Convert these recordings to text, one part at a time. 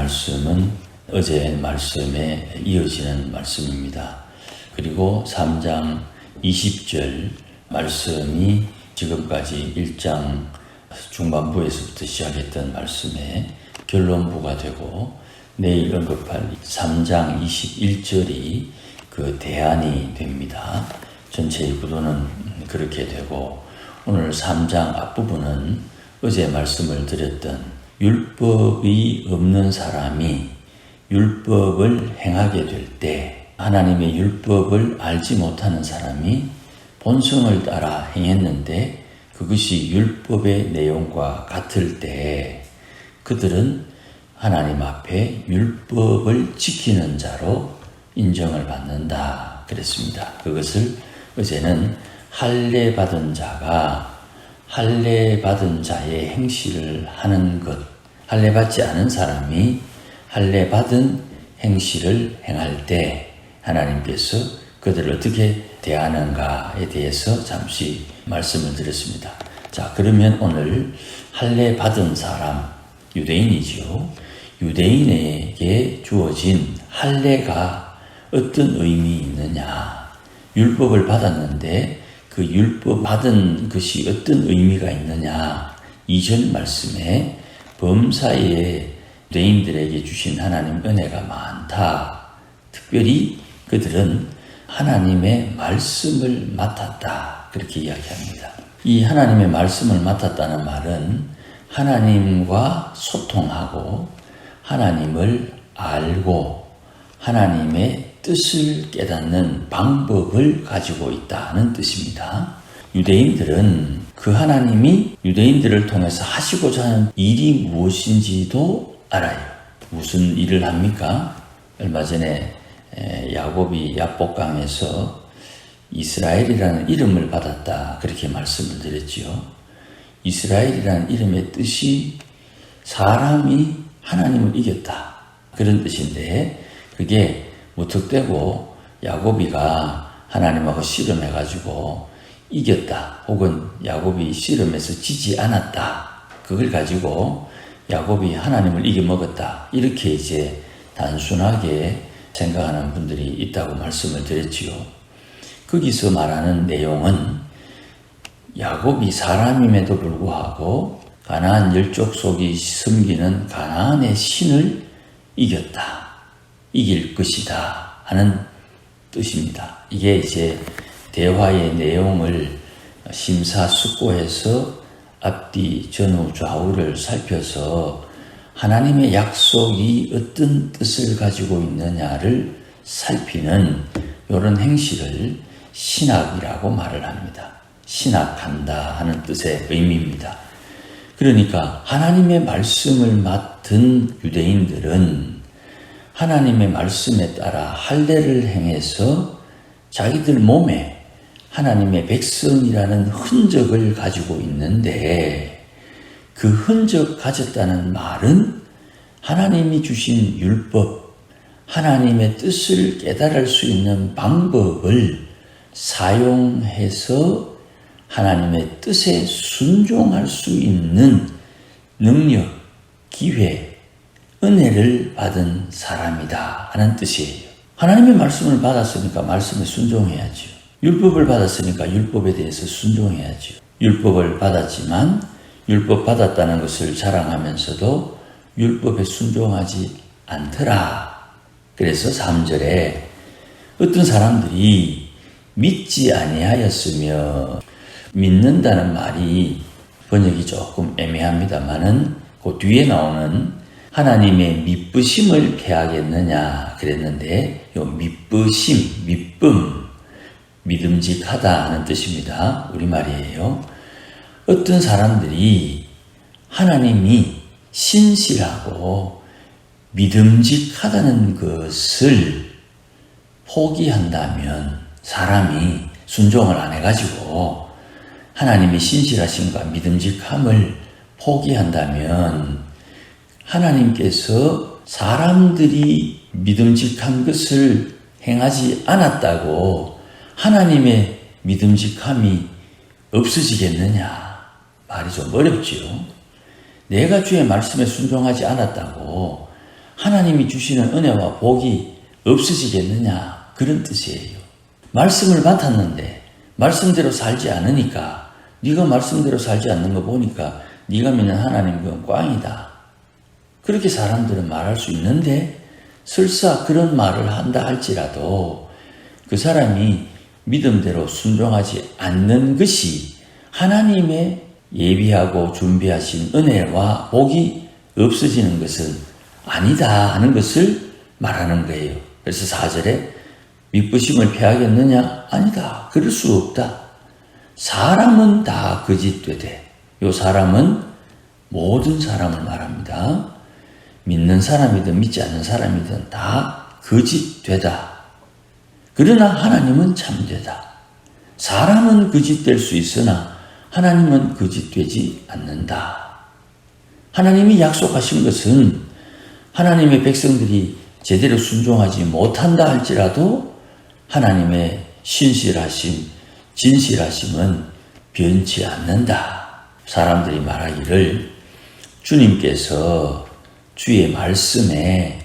말씀은 어제 말씀에 이어지는 말씀입니다. 그리고 3장 20절 말씀이 지금까지 1장 중반부에서부터 시작했던 말씀의 결론부가 되고, 내일 언급할 3장 21절이 그 대안이 됩니다. 전체의 구도는 그렇게 되고, 오늘 3장 앞부분은 어제 말씀을 드렸던 율법이 없는 사람이 율법을 행하게 될 때, 하나님의 율법을 알지 못하는 사람이 본성을 따라 행했는데 그것이 율법의 내용과 같을 때 그들은 하나님 앞에 율법을 지키는 자로 인정을 받는다 그랬습니다. 그것을 어제는 할례 받은 자가 할례 받은 자의 행실을 하는 것, 할례 받지 않은 사람이 할례 받은 행실을 행할 때 하나님께서 그들을 어떻게 대하는가에 대해서 잠시 말씀을 드렸습니다. 자, 그러면 오늘 할례 받은 사람, 유대인이죠. 유대인에게 주어진 할례가 어떤 의미 있느냐, 율법을 받았는데 그 율법 받은 것이 어떤 의미가 있느냐, 이전 말씀에 범사에 유대인들에게 주신 하나님 은혜가 많다. 특별히 그들은 하나님의 말씀을 맡았다, 그렇게 이야기합니다. 이 하나님의 말씀을 맡았다는 말은 하나님과 소통하고 하나님을 알고 하나님의 뜻을 깨닫는 방법을 가지고 있다는 뜻입니다. 유대인들은 그 하나님이 유대인들을 통해서 하시고자 하는 일이 무엇인지도 알아요. 무슨 일을 합니까? 얼마 전에 야곱이 야복강에서 이스라엘이라는 이름을 받았다, 그렇게 말씀을 드렸지요. 이스라엘이라는 이름의 뜻이 사람이 하나님을 이겼다, 그런 뜻인데, 그게 무턱대고 야곱이가 하나님하고 씨름해가지고 이겼다, 혹은 야곱이 씨름해서 지지 않았다, 그걸 가지고 야곱이 하나님을 이겨먹었다, 이렇게 이제 단순하게 생각하는 분들이 있다고 말씀을 드렸지요. 거기서 말하는 내용은 야곱이 사람임에도 불구하고 가나안 열족속이 섬기는 가나안의 신을 이겼다, 이길 것이다 하는 뜻입니다. 이게 이제 대화의 내용을 심사숙고해서 앞뒤 전후 좌우를 살펴서 하나님의 약속이 어떤 뜻을 가지고 있느냐를 살피는 이런 행실을 신학이라고 말을 합니다. 신학한다 하는 뜻의 의미입니다. 그러니까 하나님의 말씀을 맡은 유대인들은 하나님의 말씀에 따라 할례를 행해서 자기들 몸에 하나님의 백성이라는 흔적을 가지고 있는데, 그 흔적 가졌다는 말은 하나님이 주신 율법, 하나님의 뜻을 깨달을 수 있는 방법을 사용해서 하나님의 뜻에 순종할 수 있는 능력, 기회, 은혜를 받은 사람이다 하는 뜻이에요. 하나님의 말씀을 받았으니까 말씀에 순종해야죠. 율법을 받았으니까 율법에 대해서 순종해야죠. 율법을 받았지만 율법 받았다는 것을 자랑하면서도 율법에 순종하지 않더라. 그래서 3절에 어떤 사람들이 믿지 아니하였으며, 믿는다는 말이 번역이 조금 애매합니다만은 그 뒤에 나오는 하나님의 미쁘심을 개하겠느냐 그랬는데, 요 미쁘심, 미쁨, 믿음직하다 하는 뜻입니다. 우리말이에요. 어떤 사람들이 하나님이 신실하고 믿음직하다는 것을 포기한다면, 사람이 순종을 안 해가지고 하나님의 신실하심과 믿음직함을 포기한다면 하나님께서 사람들이 믿음직한 것을 행하지 않았다고 하나님의 믿음직함이 없어지겠느냐? 말이 좀 어렵지요. 내가 주의 말씀에 순종하지 않았다고 하나님이 주시는 은혜와 복이 없어지겠느냐, 그런 뜻이에요. 말씀을 맡았는데 말씀대로 살지 않으니까, 네가 말씀대로 살지 않는 거 보니까 네가 믿는 하나님 그건 꽝이다, 그렇게 사람들은 말할 수 있는데, 설사 그런 말을 한다 할지라도 그 사람이 믿음대로 순종하지 않는 것이 하나님의 예비하고 준비하신 은혜와 복이 없어지는 것은 아니다 하는 것을 말하는 거예요. 그래서 4절에 믿부심을 패하겠느냐? 아니다. 그럴 수 없다. 사람은 다 거짓되되, 요 사람은 모든 사람을 말합니다. 믿는 사람이든 믿지 않는 사람이든 다 거짓되다. 그러나 하나님은 참되다. 사람은 거짓될 수 있으나 하나님은 거짓되지 않는다. 하나님이 약속하신 것은 하나님의 백성들이 제대로 순종하지 못한다 할지라도 하나님의 신실하심, 진실하심은 변치 않는다. 사람들이 말하기를 주님께서 주의 말씀에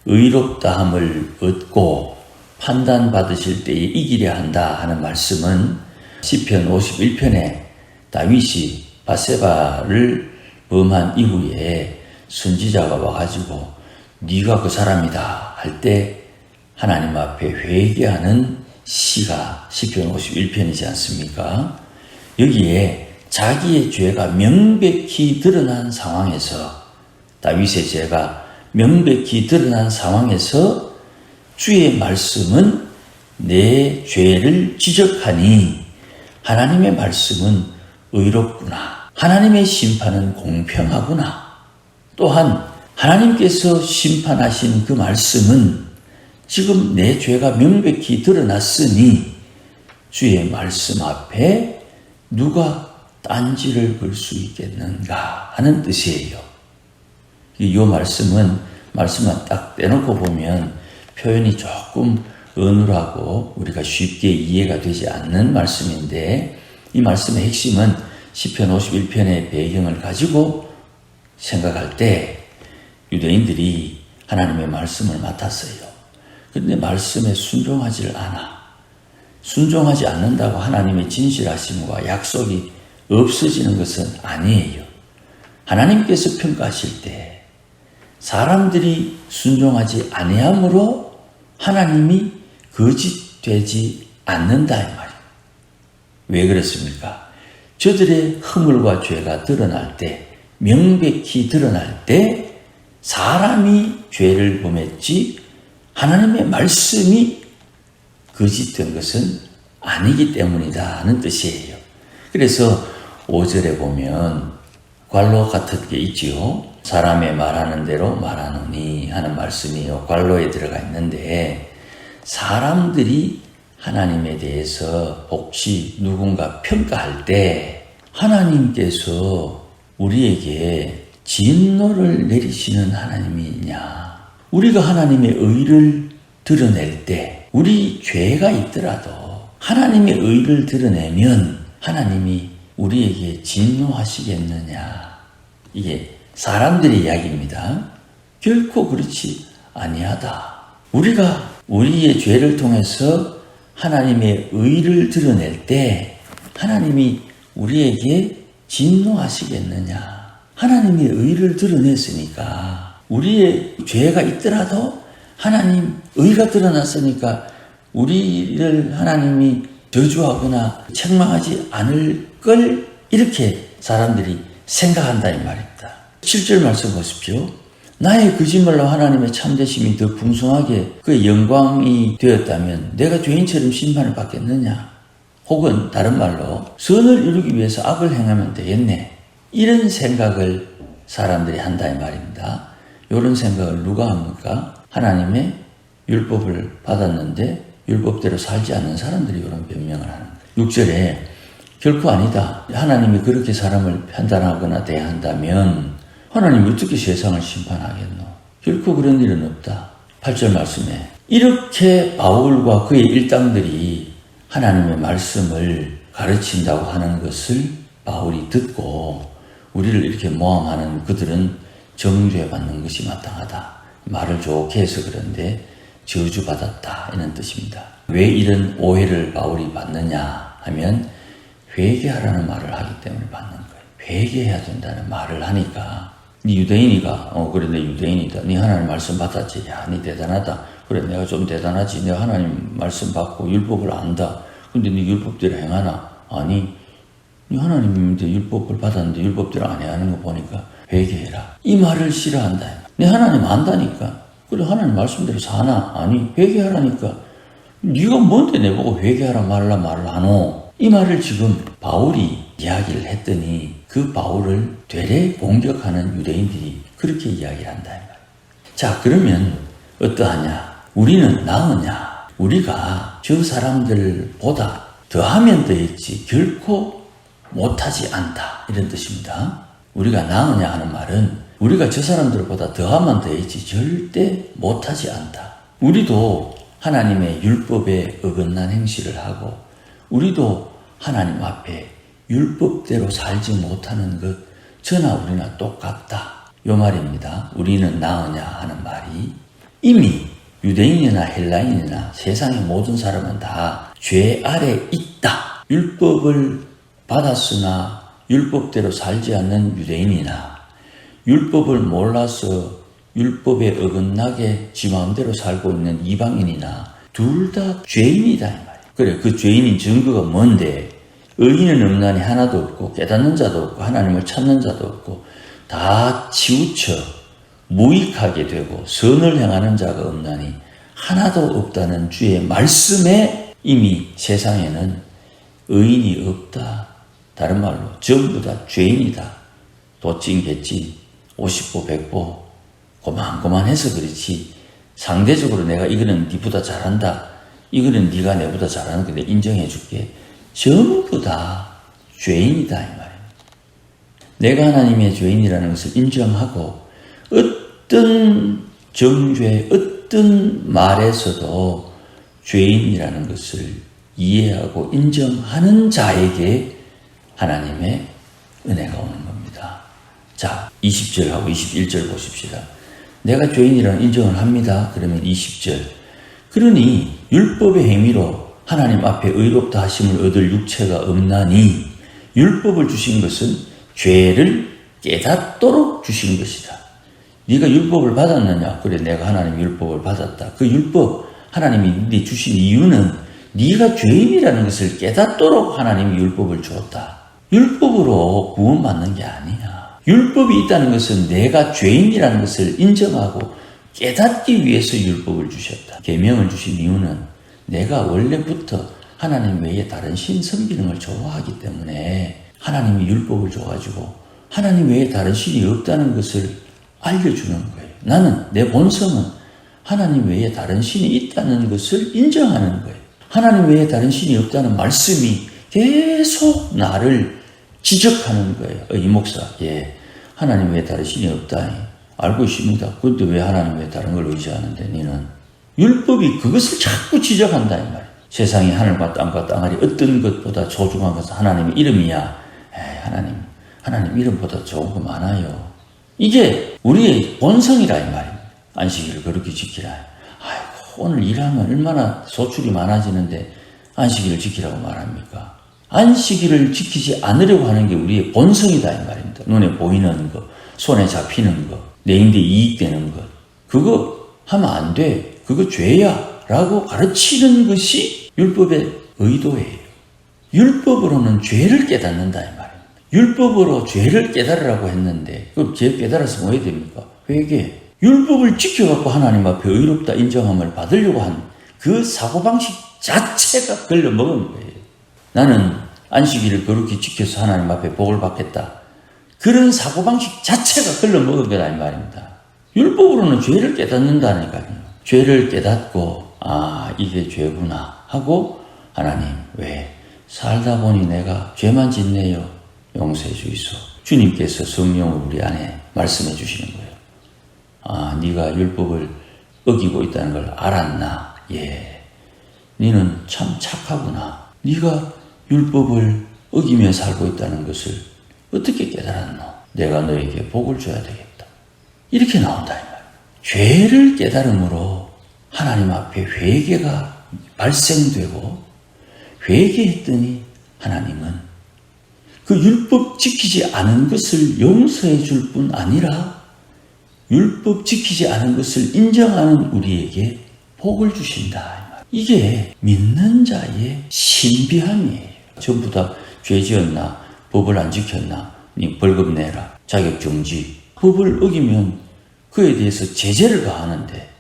의롭다함을 얻고 판단받으실 때에 이기려 한다 하는 말씀은 시편 51편에 다윗이 밧세바를 범한 이후에 선지자가 와가지고 네가 그 사람이다 할 때 하나님 앞에 회개하는 시가 시편 51편이지 않습니까? 여기에 자기의 죄가 명백히 드러난 상황에서, 다윗의 죄가 명백히 드러난 상황에서 주의 말씀은 내 죄를 지적하니 하나님의 말씀은 의롭구나, 하나님의 심판은 공평하구나, 또한 하나님께서 심판하신 그 말씀은 지금 내 죄가 명백히 드러났으니 주의 말씀 앞에 누가 딴지를 걸 수 있겠는가 하는 뜻이에요. 이 말씀은 말씀만 딱 떼놓고 보면 표현이 조금 어눌하고 우리가 쉽게 이해가 되지 않는 말씀인데, 이 말씀의 핵심은 시편 51편의 배경을 가지고 생각할 때 유대인들이 하나님의 말씀을 맡았어요. 그런데 말씀에 순종하지 않아. 순종하지 않는다고 하나님의 진실하심과 약속이 없어지는 것은 아니에요. 하나님께서 평가하실 때 사람들이 순종하지 아니함으로 하나님이 거짓되지 않는다 이 말이에요. 왜 그렇습니까? 저들의 허물과 죄가 드러날 때, 명백히 드러날 때 사람이 죄를 범했지 하나님의 말씀이 거짓된 것은 아니기 때문이다 하는 뜻이에요. 그래서 5절에 보면 관로 같은 게 있지요. 사람의 말하는 대로 말하노니 하는 말씀이요, 관로에 들어가 있는데, 사람들이 하나님에 대해서 혹시 누군가 평가할 때 하나님께서 우리에게 진노를 내리시는 하나님이 있냐, 우리가 하나님의 의를 드러낼 때, 우리 죄가 있더라도 하나님의 의를 드러내면 하나님이 우리에게 진노하시겠느냐, 이게 사람들의 이야기입니다. 결코 그렇지 아니하다. 우리가 우리의 죄를 통해서 하나님의 의를 드러낼 때 하나님이 우리에게 진노하시겠느냐, 하나님의 의를 드러냈으니까, 우리의 죄가 있더라도 하나님 의가 드러났으니까 우리를 하나님이 저주하거나 책망하지 않을 걸, 이렇게 사람들이 생각한다 이 말입니다. 7절 말씀 보십시오. 나의 거짓말로 하나님의 참되심이 더 풍성하게 그 영광이 되었다면 내가 죄인처럼 심판을 받겠느냐, 혹은 다른 말로 선을 이루기 위해서 악을 행하면 되겠네, 이런 생각을 사람들이 한다 이 말입니다. 이런 생각을 누가 합니까? 하나님의 율법을 받았는데 율법대로 살지 않는 사람들이 이런 변명을 하는 거예요. 6절에 결코 아니다. 하나님이 그렇게 사람을 판단하거나 대한다면 하나님이 어떻게 세상을 심판하겠노? 결코 그런 일은 없다. 8절 말씀에 이렇게 바울과 그의 일당들이 하나님의 말씀을 가르친다고 하는 것을 바울이 듣고 우리를 이렇게 모함하는 그들은 정죄받는 것이 마땅하다. 말을 좋게 해서 그런데 저주받았다 이런 뜻입니다. 왜 이런 오해를 바울이 받느냐 하면 회개하라는 말을 하기 때문에 받는 거예요. 회개해야 된다는 말을 하니까 네 유대인이가 그래 내 유대인이다. 네 하나님 말씀 받았지. 야, 네 대단하다. 그래 내가 좀 대단하지. 내가 하나님 말씀 받고 율법을 안다. 근데 네 율법대로 행하나? 아니 네 하나님인데 율법을 받았는데 율법대로 안 해야 하는 거 보니까 회개해라. 이 말을 싫어한다. 네 하나님 안다니까. 그래 하나님 말씀대로 사나? 아니 회개하라니까. 네가 뭔데 내보고 회개하라 말라 말을 하노? 이 말을 지금 바울이 이야기를 했더니 그 바울을 되레 공격하는 유대인들이 그렇게 이야기를 한다. 자 그러면 어떠하냐? 우리는 나으냐? 우리가 저 사람들보다 더하면 더했지 결코 못하지 않다 이런 뜻입니다. 우리가 나으냐 하는 말은 우리가 저 사람들보다 더하면 더했지 절대 못하지 않다. 우리도 하나님의 율법에 어긋난 행실을 하고 우리도 하나님 앞에 율법대로 살지 못하는 것 저나 우리나 똑같다. 요 말입니다. 우리는 나으냐 하는 말이 이미 유대인이나 헬라인이나 세상의 모든 사람은 다 죄 아래 있다. 율법을 받았으나 율법대로 살지 않는 유대인이나 율법을 몰라서 율법에 어긋나게 지 마음대로 살고 있는 이방인이나 둘 다 죄인이다 이 말이야. 그래 그 죄인인 증거가 뭔데? 의인은 없나니 하나도 없고 깨닫는 자도 없고 하나님을 찾는 자도 없고 다 치우쳐 무익하게 되고 선을 행하는 자가 없나니 하나도 없다는 주의 말씀에 이미 세상에는 의인이 없다. 다른 말로 전부 다 죄인이다. 도찐 개찐 50보 100보 고만고만해서 그렇지 상대적으로 내가 이거는 니보다 잘한다. 이거는 네가 내보다 잘하는 거 내가 인정해 줄게. 전부 다 죄인이다 이 말이에요. 내가 하나님의 죄인이라는 것을 인정하고 어떤 정죄 어떤 말에서도 죄인이라는 것을 이해하고 인정하는 자에게 하나님의 은혜가 오는 겁니다. 자 20절하고 21절 보십시다. 내가 죄인이라는 인정을 합니다. 그러면 20절 그러니 율법의 행위로 하나님 앞에 의롭다 하심을 얻을 육체가 없나니 율법을 주신 것은 죄를 깨닫도록 주신 것이다. 네가 율법을 받았느냐? 그래 내가 하나님 율법을 받았다. 그 율법 하나님이 네 주신 이유는 네가 죄인이라는 것을 깨닫도록 하나님이 율법을 주었다. 율법으로 구원받는 게 아니야. 율법이 있다는 것은 내가 죄인이라는 것을 인정하고 깨닫기 위해서 율법을 주셨다. 계명을 주신 이유는 내가 원래부터 하나님 외에 다른 신 섬기는 걸 좋아하기 때문에 하나님이 율법을 줘가지고 하나님 외에 다른 신이 없다는 것을 알려주는 거예요. 나는 내 본성은 하나님 외에 다른 신이 있다는 것을 인정하는 거예요. 하나님 외에 다른 신이 없다는 말씀이 계속 나를 지적하는 거예요. 이 목사, 하나님 외에 다른 신이 없다. 알고 있습니다. 그런데 왜 하나님 외에 다른 걸 의지하는데 너는? 율법이 그것을 자꾸 지적한다 이 말이에요. 세상에 하늘과 땅과 땅아리 어떤 것보다 소중한 것은 하나님의 이름이야. 하나님 이름보다 좋은 거 많아요. 이게 우리의 본성이라 이 말입니다. 안식일을 그렇게 지키라. 아이고 오늘 일하면 얼마나 소출이 많아지는데 안식일을 지키라고 말합니까? 안식일을 지키지 않으려고 하는 게 우리의 본성이다 이 말입니다. 눈에 보이는 거, 손에 잡히는 거, 내인데 이익되는 것 그거 하면 안 돼. 그거 죄야 라고 가르치는 것이 율법의 의도예요. 율법으로는 죄를 깨닫는다 이 말입니다. 율법으로 죄를 깨달으라고 했는데 그럼 죄 깨달아서 뭐 해야 됩니까? 회개. 율법을 지켜갖고 하나님 앞에 의롭다 인정함을 받으려고 한 그 사고방식 자체가 걸려먹은 거예요. 나는 안식일을 그렇게 지켜서 하나님 앞에 복을 받겠다. 그런 사고방식 자체가 걸려먹은 거다 이 말입니다. 율법으로는 죄를 깨닫는다니까요. 죄를 깨닫고 이게 죄구나 하고 하나님 왜 살다 보니 내가 죄만 짓네요. 용서해 주이소. 주님께서 성령을 우리 안에 말씀해 주시는 거예요. 네가 율법을 어기고 있다는 걸 알았나? 너는 참 착하구나. 네가 율법을 어기며 살고 있다는 것을 어떻게 깨달았노? 내가 너에게 복을 줘야 되겠다. 이렇게 나온다 이 말. 죄를 깨달음으로 하나님 앞에 회개가 발생되고 회개했더니 하나님은 그 율법 지키지 않은 것을 용서해 줄 뿐 아니라 율법 지키지 않은 것을 인정하는 우리에게 복을 주신다. 이게 믿는 자의 신비함이에요. 전부 다 죄 지었나, 법을 안 지켰나, 벌금 내라, 자격정지. 법을 어기면 그에 대해서 제재를 가하는데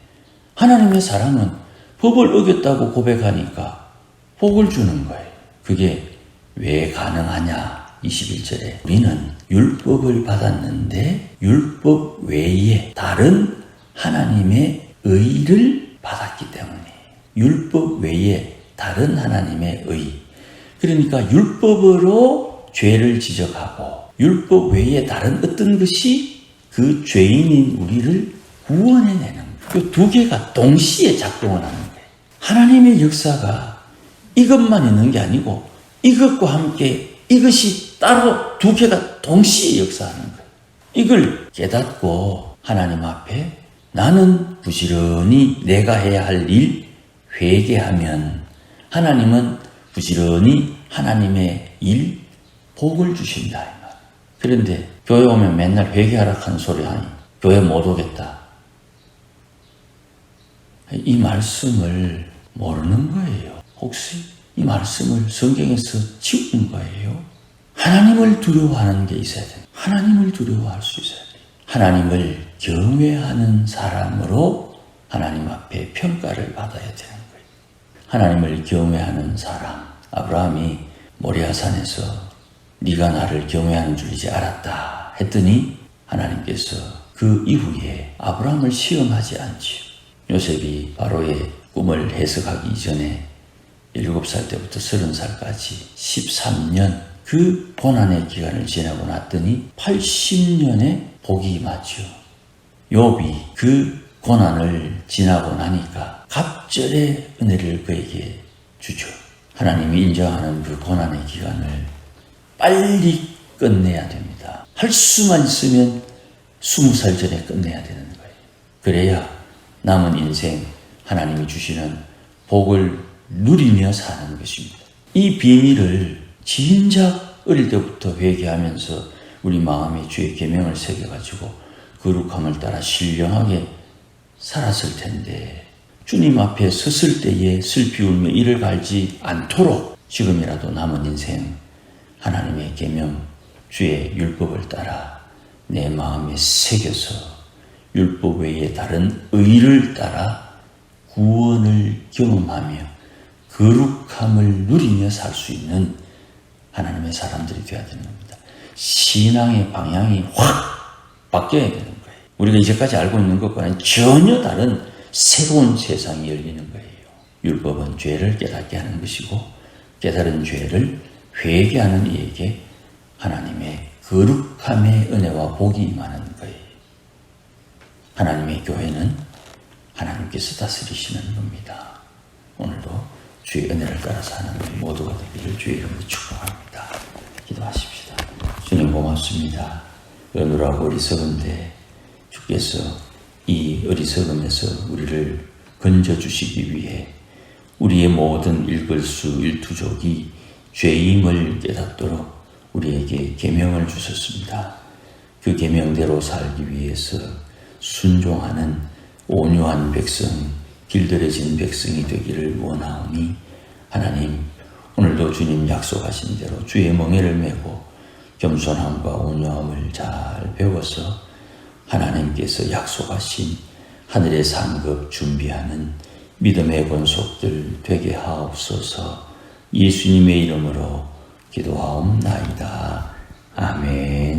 하나님의 사랑은 법을 어겼다고 고백하니까 복을 주는 거예요. 그게 왜 가능하냐? 21절에 우리는 율법을 받았는데 율법 외에 다른 하나님의 의를 받았기 때문에 율법 외에 다른 하나님의 의, 그러니까 율법으로 죄를 지적하고 율법 외에 다른 어떤 것이 그 죄인인 우리를 구원해내는 거예요. 그 두 개가 동시에 작동을 하는 거예요. 하나님의 역사가 이것만 있는 게 아니고 이것과 함께 이것이 따로 두 개가 동시에 역사하는 거예요. 이걸 깨닫고 하나님 앞에 나는 부지런히 내가 해야 할 일 회개하면 하나님은 부지런히 하나님의 일 복을 주신다. 그런데 교회 오면 맨날 회개하라 하는 소리 하니 교회 못 오겠다. 이 말씀을 모르는 거예요. 혹시 이 말씀을 성경에서 지운 거예요? 하나님을 두려워하는 게 있어야 돼요. 하나님을 두려워할 수 있어야 돼요. 하나님을 경외하는 사람으로 하나님 앞에 평가를 받아야 되는 거예요. 하나님을 경외하는 사람, 아브라함이 모리아산에서 네가 나를 경외하는 줄이지 알았다 했더니 하나님께서 그 이후에 아브라함을 시험하지 않지요. 요셉이 바로의 꿈을 해석하기 이전에 7살 때부터 30살까지 13년 그 고난의 기간을 지나고 났더니 80년의 복이 임하죠. 욥이 그 고난을 지나고 나니까 갑절의 은혜를 그에게 주죠. 하나님이 인정하는 그 고난의 기간을 빨리 끝내야 됩니다. 할 수만 있으면 20살 전에 끝내야 되는 거예요. 그래야 남은 인생 하나님이 주시는 복을 누리며 사는 것입니다. 이 비밀을 진작 어릴 때부터 회개하면서 우리 마음에 주의 계명을 새겨가지고 거룩함을 따라 신령하게 살았을 텐데 주님 앞에 섰을 때에 슬피 울며 이를 갈지 않도록 지금이라도 남은 인생 하나님의 계명 주의 율법을 따라 내 마음에 새겨서 율법 외에 다른 의를 따라 구원을 경험하며 거룩함을 누리며 살 수 있는 하나님의 사람들이 되어야 되는 겁니다. 신앙의 방향이 확 바뀌어야 되는 거예요. 우리가 이제까지 알고 있는 것과는 전혀 다른 새로운 세상이 열리는 거예요. 율법은 죄를 깨닫게 하는 것이고 깨달은 죄를 회개하는 이에게 하나님의 거룩함의 은혜와 복이 임하는 거예요. 하나님의 교회는 하나님께서 다스리시는 겁니다. 오늘도 주의 은혜를 따라 사는 우리 모두가 되기를 주의 이름으로 축복합니다. 기도하십시다. 주님 고맙습니다. 어느라고 어리석은데 주께서 이 어리석음에서 우리를 건져주시기 위해 우리의 모든 일글수 일투족이 죄임을 깨닫도록 우리에게 계명을 주셨습니다. 그 계명대로 살기 위해서 순종하는 온유한 백성, 길들여진 백성이 되기를 원하오니 하나님 오늘도 주님 약속하신 대로 주의 멍에를 메고 겸손함과 온유함을 잘 배워서 하나님께서 약속하신 하늘의 상급 준비하는 믿음의 권속들 되게 하옵소서. 예수님의 이름으로 기도하옵나이다. 아멘.